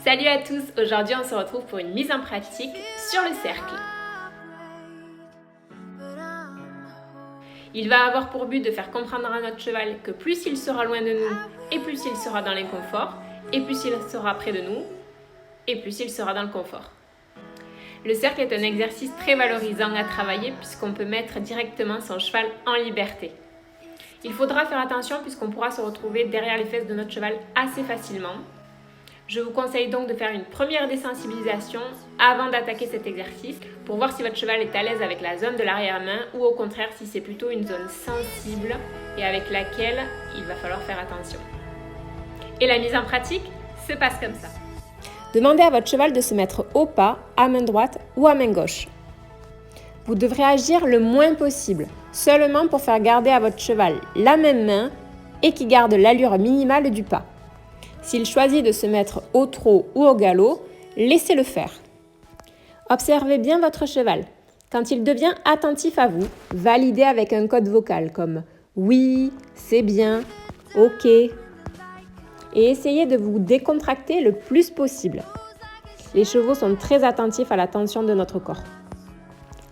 Salut à tous, aujourd'hui on se retrouve pour une mise en pratique sur le cercle. Il va avoir pour but de faire comprendre à notre cheval que plus il sera loin de nous, et plus il sera dans l'inconfort, et plus il sera près de nous, et plus il sera dans le confort. Le cercle est un exercice très valorisant à travailler puisqu'on peut mettre directement son cheval en liberté. Il faudra faire attention puisqu'on pourra se retrouver derrière les fesses de notre cheval assez facilement. Je vous conseille donc de faire une première désensibilisation avant d'attaquer cet exercice pour voir si votre cheval est à l'aise avec la zone de l'arrière-main ou au contraire si c'est plutôt une zone sensible et avec laquelle il va falloir faire attention. Et la mise en pratique se passe comme ça. Demandez à votre cheval de se mettre au pas, à main droite ou à main gauche. Vous devrez agir le moins possible, seulement pour faire garder à votre cheval la même main et qui garde l'allure minimale du pas. S'il choisit de se mettre au trot ou au galop, laissez-le faire. Observez bien votre cheval. Quand il devient attentif à vous, validez avec un code vocal comme « oui »,« c'est bien »,« ok » et essayez de vous décontracter le plus possible. Les chevaux sont très attentifs à la tension de notre corps.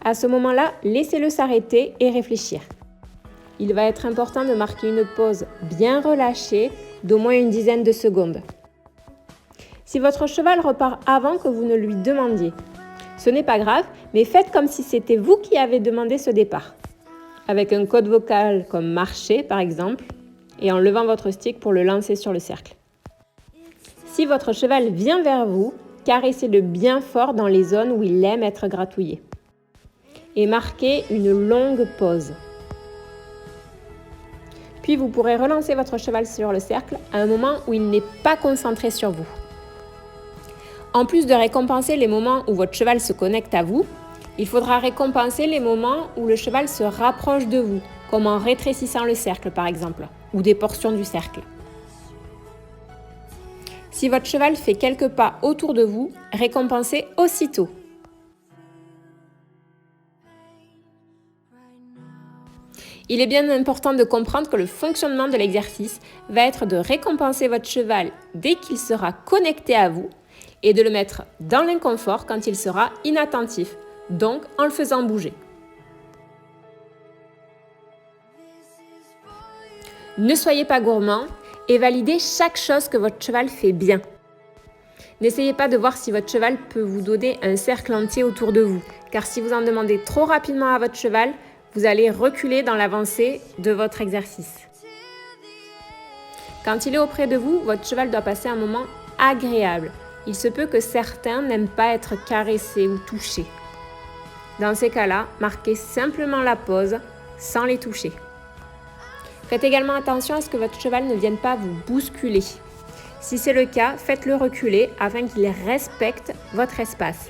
À ce moment-là, laissez-le s'arrêter et réfléchir. Il va être important de marquer une pause bien relâchée d'au moins une dizaine de secondes. Si votre cheval repart avant que vous ne lui demandiez, ce n'est pas grave, mais faites comme si c'était vous qui avez demandé ce départ. Avec un code vocal comme marcher par exemple, et en levant votre stick pour le lancer sur le cercle. Si votre cheval vient vers vous, caressez-le bien fort dans les zones où il aime être gratouillé. Et marquez une longue pause. Puis vous pourrez relancer votre cheval sur le cercle à un moment où il n'est pas concentré sur vous. En plus de récompenser les moments où votre cheval se connecte à vous, il faudra récompenser les moments où le cheval se rapproche de vous, comme en rétrécissant le cercle par exemple, ou des portions du cercle. Si votre cheval fait quelques pas autour de vous, récompensez aussitôt. Il est bien important de comprendre que le fonctionnement de l'exercice va être de récompenser votre cheval dès qu'il sera connecté à vous et de le mettre dans l'inconfort quand il sera inattentif, donc en le faisant bouger. Ne soyez pas gourmand et validez chaque chose que votre cheval fait bien. N'essayez pas de voir si votre cheval peut vous donner un cercle entier autour de vous, car si vous en demandez trop rapidement à votre cheval, vous allez reculer dans l'avancée de votre exercice. Quand il est auprès de vous, votre cheval doit passer un moment agréable. Il se peut que certains n'aiment pas être caressés ou touchés. Dans ces cas-là, marquez simplement la pause sans les toucher. Faites également attention à ce que votre cheval ne vienne pas vous bousculer. Si c'est le cas, faites-le reculer afin qu'il respecte votre espace.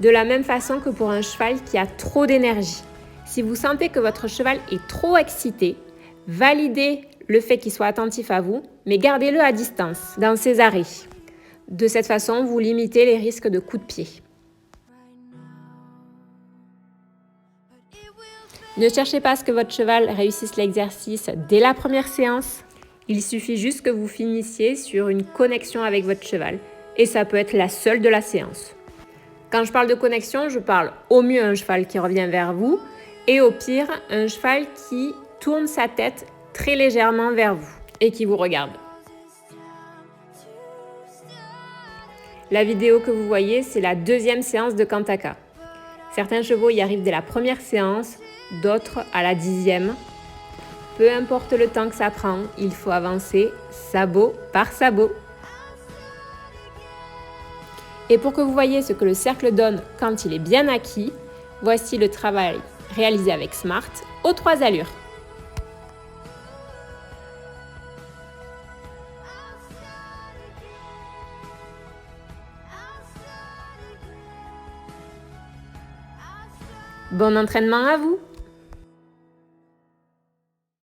De la même façon que pour un cheval qui a trop d'énergie. Si vous sentez que votre cheval est trop excité, validez le fait qu'il soit attentif à vous, mais gardez-le à distance dans ses arrêts. De cette façon, vous limitez les risques de coups de pied. Ne cherchez pas à ce que votre cheval réussisse l'exercice dès la première séance. Il suffit juste que vous finissiez sur une connexion avec votre cheval, et ça peut être la seule de la séance. Quand je parle de connexion, je parle au mieux un cheval qui revient vers vous et au pire, un cheval qui tourne sa tête très légèrement vers vous et qui vous regarde. La vidéo que vous voyez, c'est la deuxième séance de Kantaka. Certains chevaux y arrivent dès la première séance, d'autres à la 10e. Peu importe le temps que ça prend, il faut avancer sabot par sabot. Et pour que vous voyez ce que le cercle donne quand il est bien acquis, voici le travail réalisé avec Smart aux 3 allures. Bon entraînement à vous!